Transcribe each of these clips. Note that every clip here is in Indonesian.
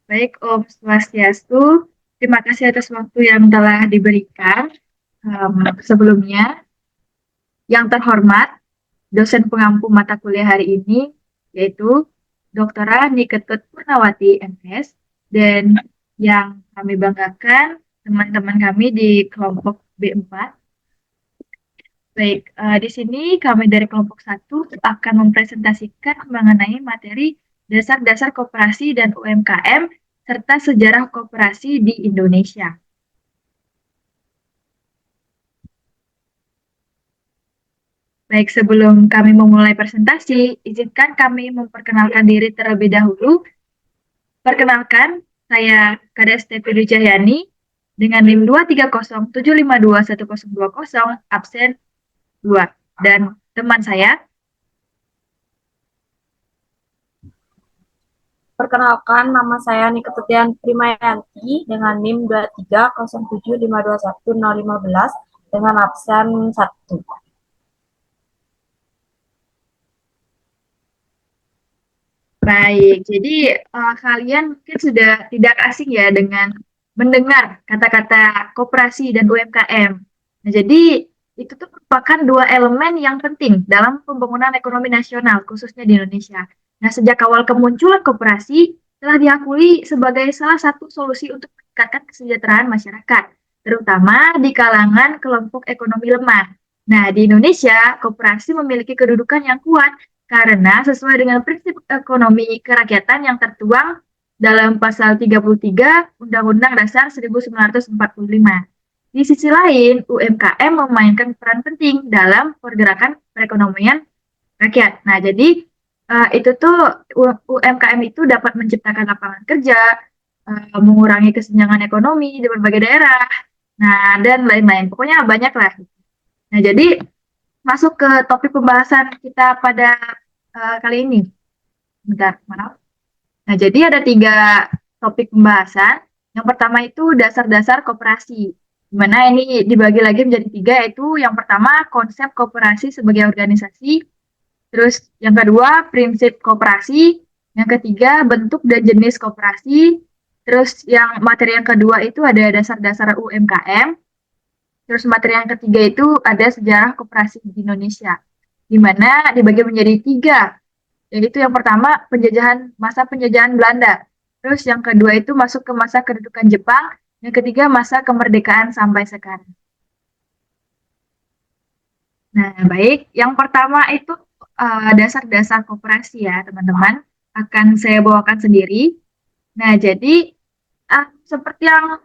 Baik, Om Swastiastu. Terima kasih atas waktu yang telah diberikan. Sebelumnya, yang terhormat, dosen pengampu mata kuliah hari ini, yaitu Dr. Niketut Purnawati, MS, dan yang kami banggakan, teman-teman kami di kelompok B4. Baik, di sini kami dari kelompok satu akan mempresentasikan mengenai materi dasar-dasar koperasi dan UMKM serta sejarah koperasi di Indonesia. Baik, sebelum kami memulai presentasi, izinkan kami memperkenalkan diri terlebih dahulu. Perkenalkan, saya Kades Tepi Wijahyani dengan NIM 230752120 absen 2. Dan teman saya. Perkenalkan, nama saya Niketutian Primayanti dengan NIM 23075210015 dengan absen 1. Baik, jadi kalian mungkin sudah tidak asing ya dengan mendengar kata-kata koperasi dan UMKM. Nah, jadi itu tuh merupakan dua elemen yang penting dalam pembangunan ekonomi nasional, khususnya di Indonesia. Nah, sejak awal kemunculan koperasi telah diakui sebagai salah satu solusi untuk meningkatkan kesejahteraan masyarakat, terutama di kalangan kelompok ekonomi lemah. Nah, di Indonesia, koperasi memiliki kedudukan yang kuat karena sesuai dengan prinsip ekonomi kerakyatan yang tertuang dalam pasal 33 Undang-Undang Dasar 1945. Di sisi lain, UMKM memainkan peran penting dalam pergerakan perekonomian rakyat. Nah, jadi itu tuh UMKM itu dapat menciptakan lapangan kerja, mengurangi kesenjangan ekonomi di berbagai daerah, nah dan lain-lain. Pokoknya banyak lah. Nah, jadi masuk ke topik pembahasan kita pada kali ini. Bentar, maaf. Nah, jadi ada tiga topik pembahasan. Yang pertama itu dasar-dasar koperasi. Di mana ini dibagi lagi menjadi tiga, yaitu yang pertama konsep koperasi sebagai organisasi, terus yang kedua prinsip koperasi, yang ketiga bentuk dan jenis koperasi, terus yang materi yang kedua itu ada dasar-dasar UMKM, terus materi yang ketiga itu ada sejarah koperasi di Indonesia, di mana dibagi menjadi tiga, yaitu yang pertama masa penjajahan Belanda. Terus yang kedua itu masuk ke masa kedudukan Jepang. Yang ketiga masa kemerdekaan sampai sekarang. Nah, baik. Yang pertama itu dasar-dasar koperasi ya, teman-teman. Akan saya bawakan sendiri. Nah, jadi seperti yang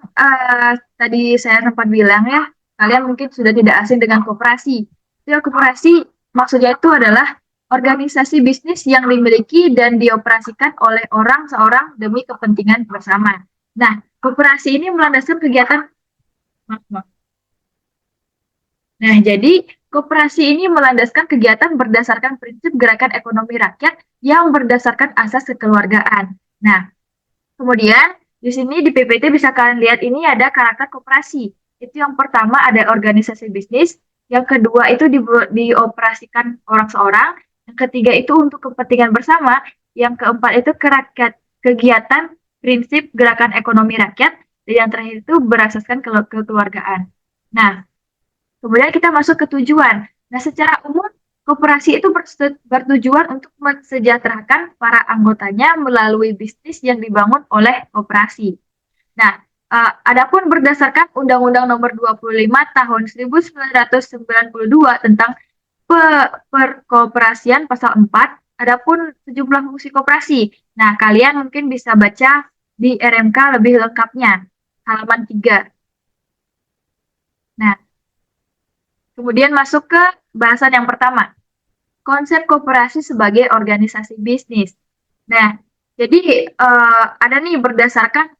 tadi saya sempat bilang ya, kalian mungkin sudah tidak asing dengan koperasi. Istilah koperasi maksudnya itu adalah organisasi bisnis yang dimiliki dan dioperasikan oleh orang seorang demi kepentingan bersama. Nah, koperasi ini melandaskan kegiatan. Maaf, maaf. Nah, jadi koperasi ini melandaskan kegiatan berdasarkan prinsip gerakan ekonomi rakyat yang berdasarkan asas kekeluargaan. Nah, kemudian di sini di PPT bisa kalian lihat ini ada karakter koperasi. Itu yang pertama ada organisasi bisnis, yang kedua itu dioperasikan orang seorang, yang ketiga itu untuk kepentingan bersama, yang keempat itu kegiatan prinsip gerakan ekonomi rakyat, dan yang terakhir itu berasaskan kekeluargaan. Nah, kemudian kita masuk ke tujuan. Nah, secara umum koperasi itu bertujuan untuk mensejahterakan para anggotanya melalui bisnis yang dibangun oleh koperasi. Nah, adapun berdasarkan Undang-Undang Nomor 25 Tahun 1992 tentang Perkoperasian Pasal 4, adapun sejumlah fungsi koperasi. Nah, kalian mungkin bisa baca di RMK lebih lengkapnya, halaman 3. Nah, kemudian masuk ke bahasan yang pertama, konsep koperasi sebagai organisasi bisnis. Nah, jadi ada nih berdasarkan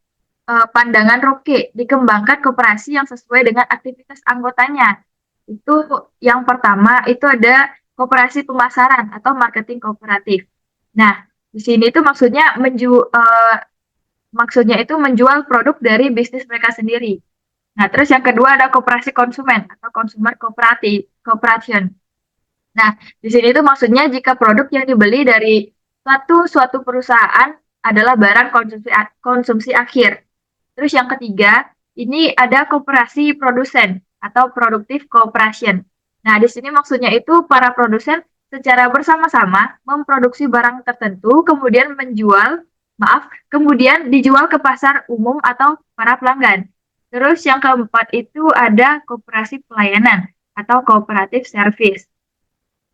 pandangan Roke, dikembangkan koperasi yang sesuai dengan aktivitas anggotanya. Itu yang pertama, itu ada koperasi pemasaran atau marketing kooperatif. Nah, di sini itu maksudnya itu menjual produk dari bisnis mereka sendiri. Nah, terus yang kedua ada koperasi konsumen atau consumer cooperative cooperation. Nah, di sini itu maksudnya jika produk yang dibeli dari suatu perusahaan adalah barang konsumsi akhir. Terus yang ketiga, ini ada koperasi produsen atau productive cooperation. Nah, di sini maksudnya itu para produsen secara bersama-sama memproduksi barang tertentu, kemudian dijual ke pasar umum atau para pelanggan. Terus yang keempat itu ada koperasi pelayanan atau cooperative service.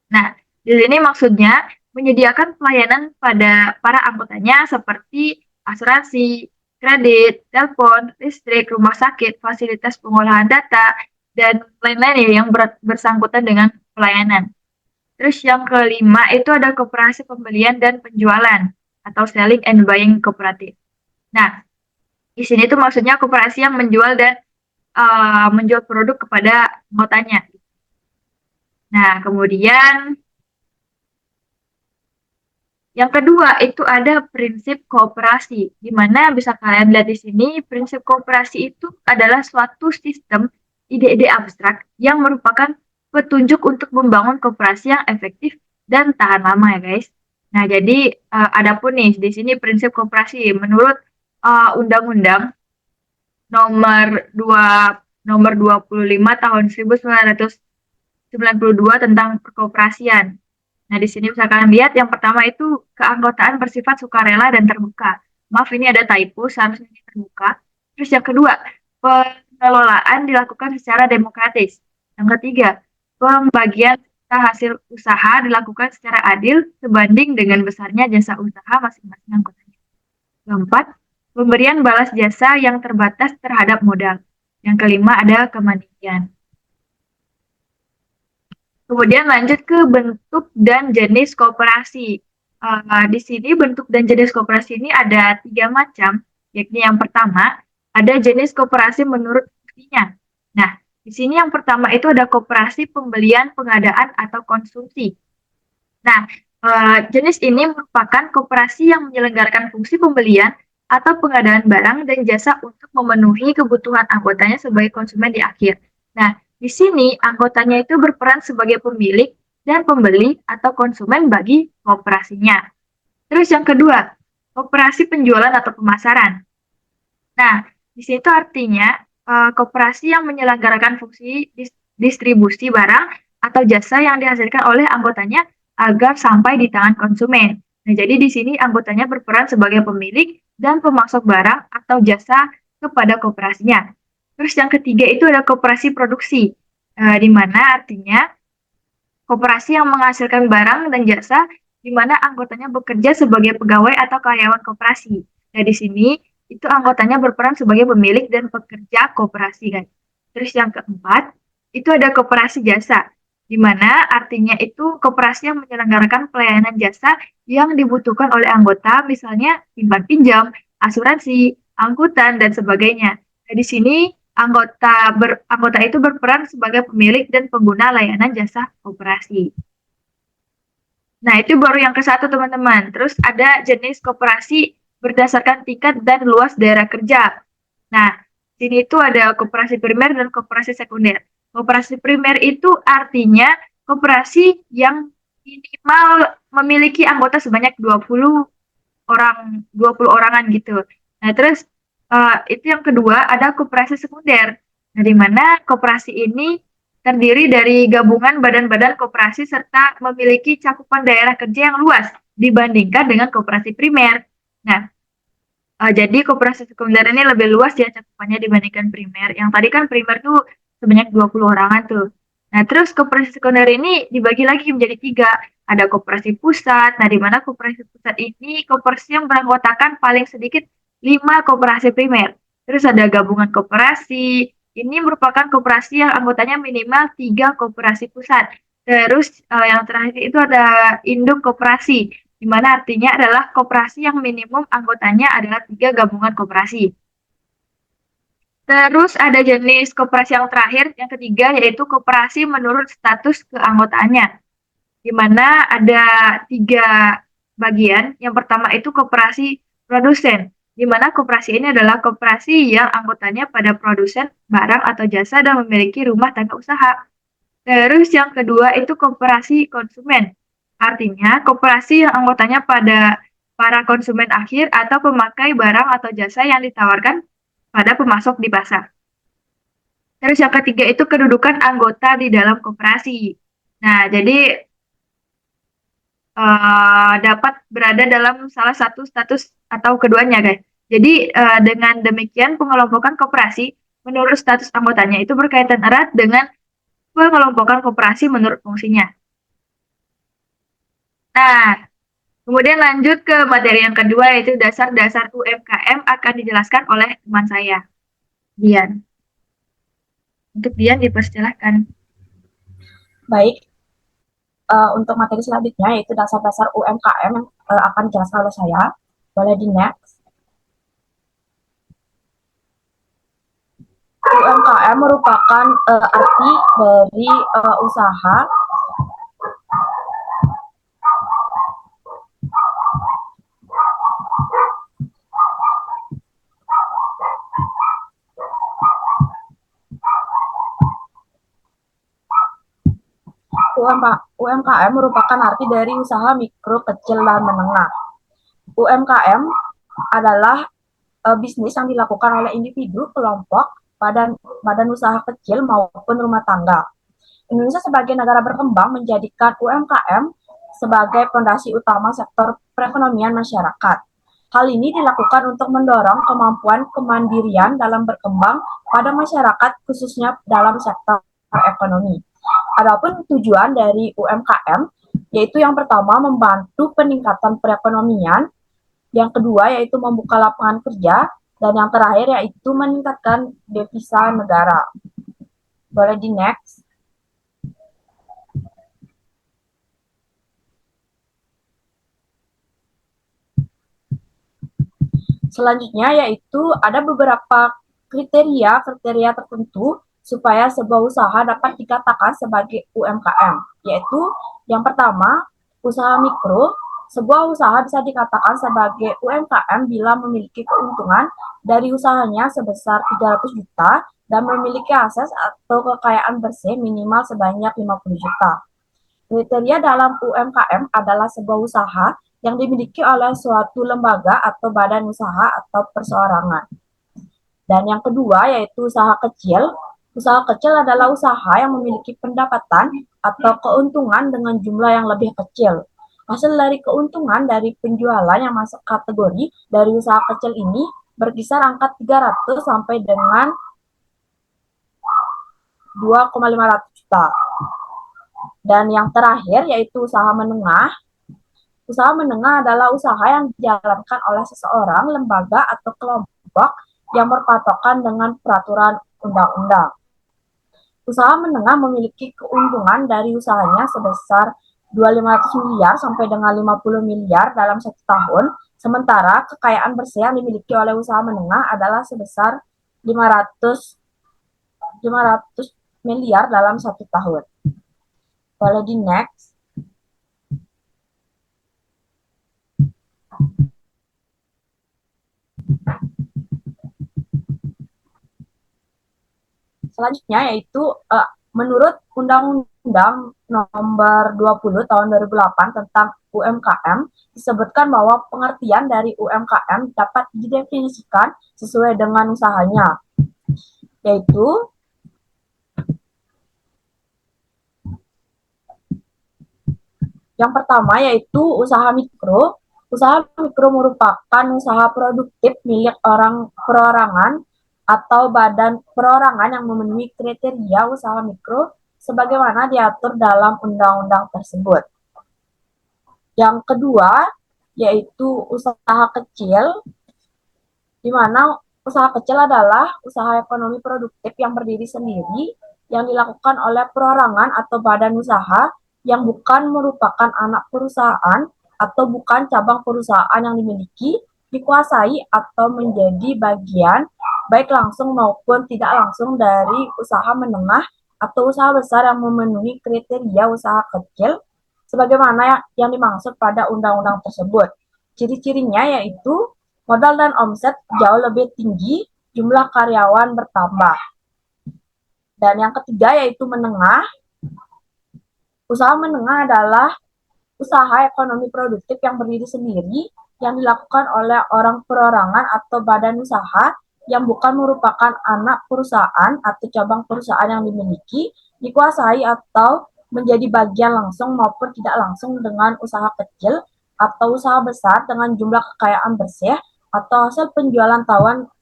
Nah, di sini maksudnya menyediakan pelayanan pada para anggotanya seperti asuransi, kredit, telepon, listrik, rumah sakit, fasilitas pengolahan data, dan lain-lain ya yang bersangkutan dengan pelayanan. Terus yang kelima itu ada koperasi pembelian dan penjualan atau selling and buying kooperatif. Nah, di sini tuh maksudnya koperasi yang menjual dan menjual produk kepada anggotanya. Nah, kemudian yang kedua itu ada prinsip kooperasi, di mana bisa kalian lihat di sini prinsip kooperasi itu adalah suatu sistem ide-ide abstrak yang merupakan petunjuk untuk membangun kooperasi yang efektif dan tahan lama ya guys. Nah jadi ada pun nih di sini prinsip kooperasi menurut Undang-Undang nomor 2 nomor 25 tahun 1992 tentang perkoperasian. Nah, di sini bisa kalian lihat yang pertama itu keanggotaan bersifat sukarela dan terbuka. Maaf, ini ada typo, seharusnya ini terbuka. Terus yang kedua, pengelolaan dilakukan secara demokratis. Yang ketiga, pembagian hasil usaha dilakukan secara adil sebanding dengan besarnya jasa usaha masing-masing anggotanya. Keempat, pemberian balas jasa yang terbatas terhadap modal. Yang kelima ada kemandirian. Kemudian lanjut ke bentuk dan jenis koperasi. Di sini bentuk dan jenis koperasi ini ada 3 macam, yakni yang pertama ada jenis koperasi menurut fungsinya. Nah, di sini yang pertama itu ada koperasi pembelian, pengadaan, atau konsumsi. Nah, jenis ini merupakan koperasi yang menyelenggarakan fungsi pembelian atau pengadaan barang dan jasa untuk memenuhi kebutuhan anggotanya sebagai konsumen di akhir. Nah, di sini anggotanya itu berperan sebagai pemilik dan pembeli atau konsumen bagi kooperasinya. Terus yang kedua, koperasi penjualan atau pemasaran. Nah, di situ artinya koperasi yang menyelenggarakan fungsi distribusi barang atau jasa yang dihasilkan oleh anggotanya agar sampai di tangan konsumen. Nah, jadi di sini anggotanya berperan sebagai pemilik dan pemasok barang atau jasa kepada kooperasinya. Terus yang ketiga itu ada koperasi produksi, di mana artinya koperasi yang menghasilkan barang dan jasa di mana anggotanya bekerja sebagai pegawai atau karyawan koperasi. Nah, di sini itu anggotanya berperan sebagai pemilik dan pekerja koperasi kan. Terus yang keempat, itu ada koperasi jasa, di mana artinya itu koperasi yang menyelenggarakan pelayanan jasa yang dibutuhkan oleh anggota, misalnya simpan pinjam, asuransi, angkutan, dan sebagainya. Nah, di sini anggota itu berperan sebagai pemilik dan pengguna layanan jasa koperasi. Nah, itu baru yang ke-1, teman-teman. Terus ada jenis koperasi berdasarkan tingkat dan luas daerah kerja. Nah, sini itu ada koperasi primer dan koperasi sekunder. Koperasi primer itu artinya koperasi yang minimal memiliki anggota sebanyak 20 orangan gitu. Nah, terus itu yang kedua ada koperasi sekunder. Nah, di mana koperasi ini terdiri dari gabungan badan-badan koperasi serta memiliki cakupan daerah kerja yang luas dibandingkan dengan koperasi primer. Nah, jadi koperasi sekunder ini lebih luas ya cakupannya dibandingkan primer. Yang tadi kan primer tuh sebanyak 20 orangan tuh. Nah, terus koperasi sekunder ini dibagi lagi menjadi 3. Ada koperasi pusat. Nah, di mana koperasi pusat ini koperasi yang beranggotakan paling sedikit 5 koperasi primer. Terus ada gabungan koperasi. Ini merupakan koperasi yang anggotanya minimal 3 koperasi pusat. Terus yang terakhir itu ada induk koperasi, di mana artinya adalah koperasi yang minimum anggotanya adalah 3 gabungan koperasi. Terus ada jenis koperasi yang terakhir, yang ketiga, yaitu koperasi menurut status keanggotaannya, di mana ada 3 bagian. Yang pertama itu koperasi produsen, di mana koperasi ini adalah koperasi yang anggotanya pada produsen barang atau jasa dan memiliki rumah tangga usaha. Terus yang kedua itu koperasi konsumen, artinya koperasi yang anggotanya pada para konsumen akhir atau pemakai barang atau jasa yang ditawarkan pada pemasok di pasar. Terus yang ketiga itu kedudukan anggota di dalam koperasi. Nah, jadi dapat berada dalam salah satu status atau keduanya, guys. Jadi dengan demikian pengelompokan koperasi menurut status anggotanya itu berkaitan erat dengan pengelompokan koperasi menurut fungsinya. Nah, kemudian lanjut ke materi yang kedua yaitu dasar-dasar UMKM akan dijelaskan oleh teman saya, Dian. Untuk Dian dipersilahkan. Baik, untuk materi selanjutnya yaitu dasar-dasar UMKM yang akan dijelaskan oleh saya. Boleh di next. UMKM merupakan arti dari usaha UMKM merupakan arti dari usaha mikro, kecil, dan menengah. UMKM adalah bisnis yang dilakukan oleh individu, kelompok, badan usaha kecil maupun rumah tangga. Indonesia sebagai negara berkembang menjadikan UMKM sebagai fondasi utama sektor perekonomian masyarakat. Hal ini dilakukan untuk mendorong kemampuan kemandirian dalam berkembang pada masyarakat khususnya dalam sektor ekonomi. Adapun tujuan dari UMKM yaitu yang pertama membantu peningkatan perekonomian, yang kedua yaitu membuka lapangan kerja, dan yang terakhir yaitu meningkatkan devisa negara. Boleh di next. Selanjutnya yaitu ada beberapa kriteria tertentu supaya sebuah usaha dapat dikatakan sebagai UMKM, yaitu yang pertama, usaha mikro. Sebuah usaha bisa dikatakan sebagai UMKM bila memiliki keuntungan dari usahanya sebesar 300 juta dan memiliki aset atau kekayaan bersih minimal sebanyak 50 juta. Kriteria dalam UMKM adalah sebuah usaha yang dimiliki oleh suatu lembaga atau badan usaha atau perseorangan. Dan yang kedua yaitu usaha kecil. Usaha kecil adalah usaha yang memiliki pendapatan atau keuntungan dengan jumlah yang lebih kecil. Hasil dari keuntungan dari penjualan yang masuk kategori dari usaha kecil ini berkisar angka 300 sampai dengan 2,500 juta. Dan yang terakhir yaitu usaha menengah. Usaha menengah adalah usaha yang dijalankan oleh seseorang, lembaga, atau kelompok yang berpatokan dengan peraturan undang-undang. Usaha menengah memiliki keuntungan dari usahanya sebesar 2.500 miliar sampai dengan 50 miliar dalam 1 tahun, sementara kekayaan bersih yang dimiliki oleh usaha menengah adalah sebesar 500 miliar dalam 1 tahun. Boleh di next. Selanjutnya yaitu menurut Undang-Undang Nomor 20 Tahun 2008 tentang UMKM disebutkan bahwa pengertian dari UMKM dapat didefinisikan sesuai dengan usahanya, yaitu yang pertama yaitu usaha mikro. Usaha mikro merupakan usaha produktif milik orang perorangan atau badan perorangan yang memenuhi kriteria usaha mikro sebagaimana diatur dalam undang-undang tersebut. Yang kedua yaitu usaha kecil, di mana usaha kecil adalah usaha ekonomi produktif yang berdiri sendiri yang dilakukan oleh perorangan atau badan usaha yang bukan merupakan anak perusahaan atau bukan cabang perusahaan yang dimiliki, dikuasai, atau menjadi bagian baik langsung maupun tidak langsung dari usaha menengah atau usaha besar yang memenuhi kriteria usaha kecil sebagaimana yang dimaksud pada undang-undang tersebut. Ciri-cirinya yaitu modal dan omset jauh lebih tinggi, jumlah karyawan bertambah. Dan yang ketiga yaitu menengah. Usaha menengah adalah usaha ekonomi produktif yang berdiri sendiri, yang dilakukan oleh orang perorangan atau badan usaha yang bukan merupakan anak perusahaan atau cabang perusahaan yang dimiliki, dikuasai atau menjadi bagian langsung maupun tidak langsung dengan usaha kecil atau usaha besar dengan jumlah kekayaan bersih atau hasil penjualan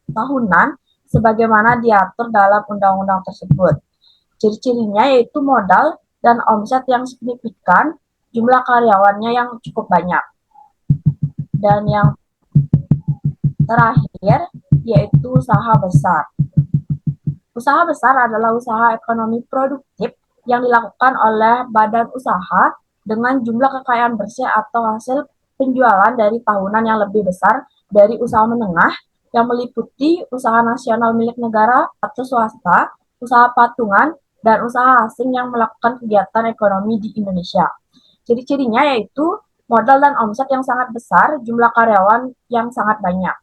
tahunan sebagaimana diatur dalam undang-undang tersebut. Ciri-cirinya yaitu modal dan omset yang signifikan, jumlah karyawannya yang cukup banyak. Dan yang terakhir yaitu usaha besar. Usaha besar adalah usaha ekonomi produktif yang dilakukan oleh badan usaha dengan jumlah kekayaan bersih atau hasil penjualan dari tahunan yang lebih besar dari usaha menengah yang meliputi usaha nasional milik negara atau swasta, usaha patungan, dan usaha asing yang melakukan kegiatan ekonomi di Indonesia. Ciri-cirinya yaitu modal dan omset yang sangat besar, jumlah karyawan yang sangat banyak.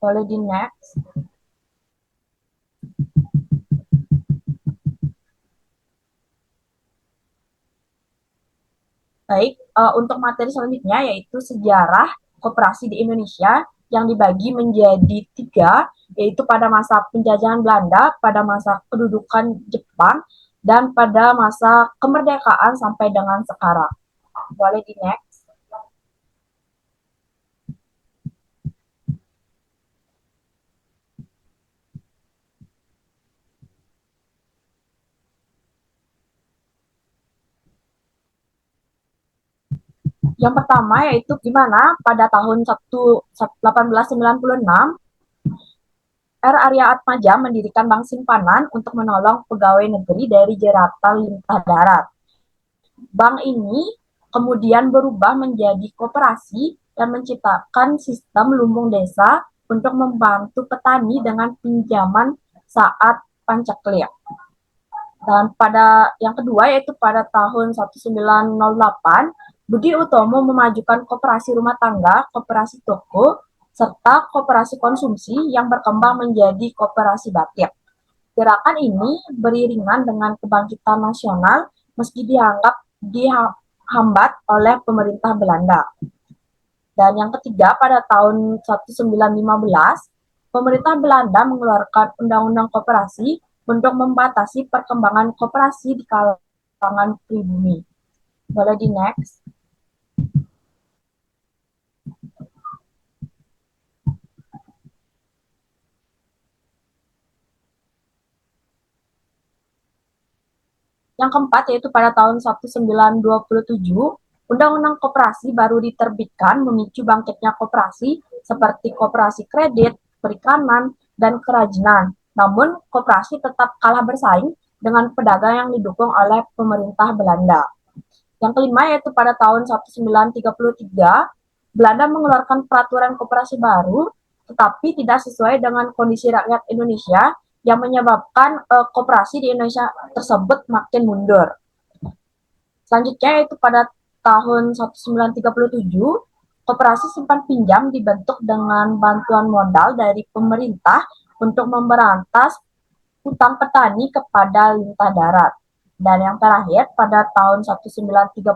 Boleh di next. Baik, untuk materi selanjutnya yaitu sejarah koperasi di Indonesia yang dibagi menjadi 3, yaitu pada masa penjajahan Belanda, pada masa kedudukan Jepang, dan pada masa kemerdekaan sampai dengan sekarang. Boleh di next. Yang pertama yaitu gimana pada tahun 1896 R. Arya Atmaja mendirikan Bank Simpanan untuk menolong pegawai negeri dari jeratan lintah darat. Bank ini kemudian berubah menjadi koperasi dan menciptakan sistem lumbung desa untuk membantu petani dengan pinjaman saat pancaklik. Dan pada yang kedua yaitu pada tahun 1908, Budi Utomo memajukan koperasi rumah tangga, koperasi toko, serta koperasi konsumsi yang berkembang menjadi koperasi batik. Gerakan ini beriringan dengan kebangkitan nasional meski dianggap dihambat oleh pemerintah Belanda. Dan yang ketiga, pada tahun 1915, pemerintah Belanda mengeluarkan Undang-Undang Koperasi untuk membatasi perkembangan koperasi di kalangan pribumi. Boleh di next. Yang keempat yaitu pada tahun 1927, Undang-Undang Koperasi baru diterbitkan memicu bangkitnya koperasi seperti koperasi kredit, perikanan, dan kerajinan. Namun, koperasi tetap kalah bersaing dengan pedagang yang didukung oleh pemerintah Belanda. Yang kelima yaitu pada tahun 1933, Belanda mengeluarkan peraturan koperasi baru, tetapi tidak sesuai dengan kondisi rakyat Indonesia yang menyebabkan koperasi di Indonesia tersebut makin mundur. Selanjutnya yaitu pada tahun 1937, koperasi simpan pinjam dibentuk dengan bantuan modal dari pemerintah untuk memberantas hutang petani kepada lintah darat. Dan yang terakhir, pada tahun 1939,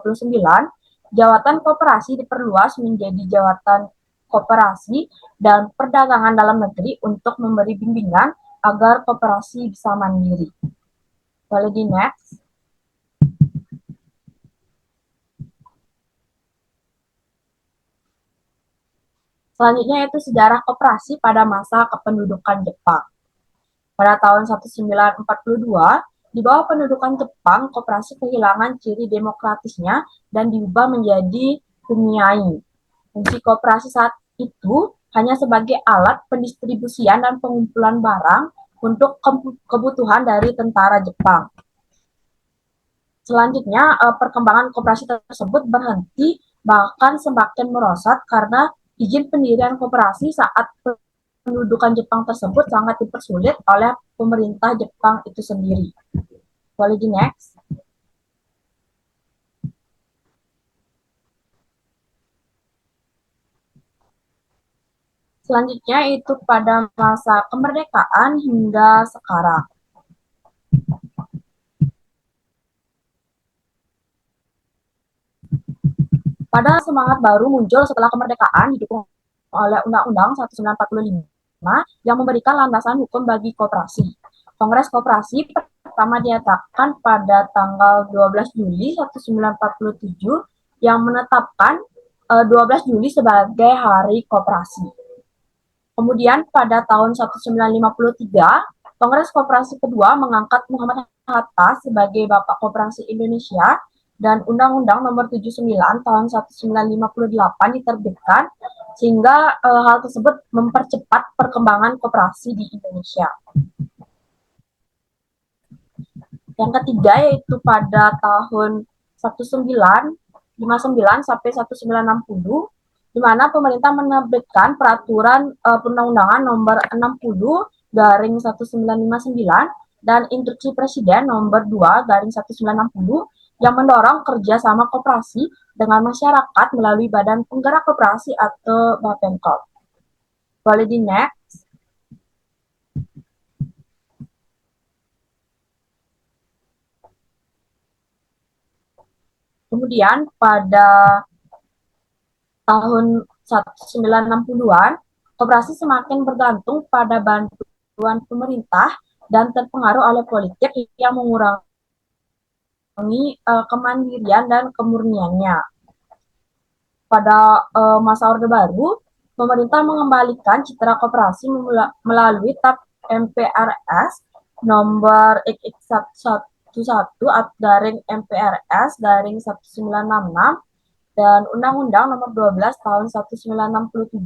jawatan koperasi diperluas menjadi jawatan koperasi dan perdagangan dalam negeri untuk memberi bimbingan agar koperasi bisa mandiri. Boleh di next. Selanjutnya yaitu sejarah koperasi pada masa kependudukan Jepang. Pada tahun 1942, di bawah pendudukan Jepang, koperasi kehilangan ciri demokratisnya dan diubah menjadi kumiai. Fungsi koperasi saat itu hanya sebagai alat pendistribusian dan pengumpulan barang untuk kebutuhan dari tentara Jepang. Selanjutnya, perkembangan koperasi tersebut berhenti bahkan semakin merosot karena izin pendirian koperasi saat pendudukan Jepang tersebut sangat dipersulit oleh pemerintah Jepang itu sendiri. Boleh di next. Selanjutnya itu pada masa kemerdekaan hingga sekarang. Pada semangat baru muncul setelah kemerdekaan didukung oleh Undang-Undang 1945 yang memberikan landasan hukum bagi koperasi. Kongres Koperasi pertama diadakan pada tanggal 12 Juli 1947 yang menetapkan 12 Juli sebagai Hari Koperasi. Kemudian pada tahun 1953, Kongres Koperasi kedua mengangkat Muhammad Hatta sebagai Bapak Koperasi Indonesia dan Undang-Undang Nomor 79 tahun 1958 diterbitkan sehingga hal tersebut mempercepat perkembangan koperasi di Indonesia. Yang ketiga yaitu pada tahun 1959 sampai 1960 di mana pemerintah menerbitkan peraturan perundang-undangan nomor 60 garing 1959 dan instruksi presiden nomor 2 garing 1960 yang mendorong kerjasama koperasi dengan masyarakat melalui Badan Penggerak Koperasi atau Bappenkop. Boleh di next. Kemudian pada tahun 1960-an, koperasi semakin bergantung pada bantuan pemerintah dan terpengaruh oleh politik yang mengurangi kemandirian dan kemurniannya. Pada masa Orde Baru, pemerintah mengembalikan citra koperasi melalui TAP MPRS nomor XX11 garing MPRS garing 1966 dan Undang-Undang Nomor 12 Tahun 1967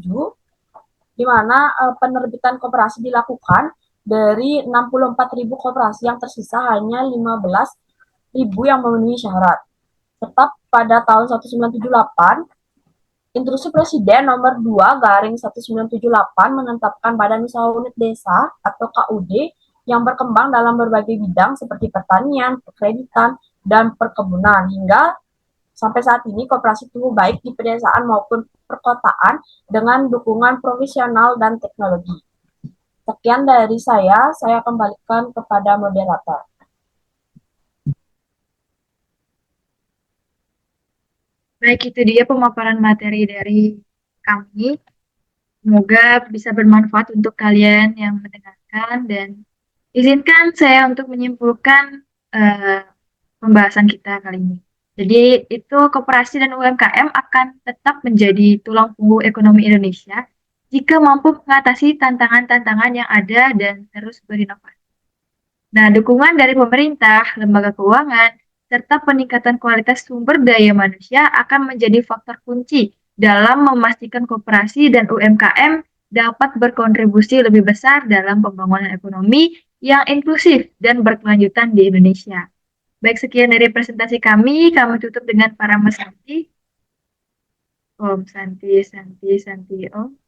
di mana penerbitan koperasi dilakukan dari 64.000 koperasi yang tersisa hanya 15.000 yang memenuhi syarat. Tetap pada tahun 1978, Instruksi Presiden Nomor 2 garing 1978 menetapkan Badan Usaha Unit Desa atau KUD yang berkembang dalam berbagai bidang seperti pertanian, perkreditan, dan perkebunan hingga sampai saat ini koperasi tumbuh baik di pedesaan maupun perkotaan dengan dukungan profesional dan teknologi. Sekian dari saya kembalikan kepada moderator. Baik, itu dia pemaparan materi dari kami. Semoga bisa bermanfaat untuk kalian yang mendengarkan dan izinkan saya untuk menyimpulkan pembahasan kita kali ini. Jadi itu koperasi dan UMKM akan tetap menjadi tulang punggung ekonomi Indonesia jika mampu mengatasi tantangan-tantangan yang ada dan terus berinovasi. Nah, dukungan dari pemerintah, lembaga keuangan, serta peningkatan kualitas sumber daya manusia akan menjadi faktor kunci dalam memastikan koperasi dan UMKM dapat berkontribusi lebih besar dalam pembangunan ekonomi yang inklusif dan berkelanjutan di Indonesia. Baik, sekian dari presentasi kami tutup dengan para Mas Santi. Om Santi, Santi, Santi, Om.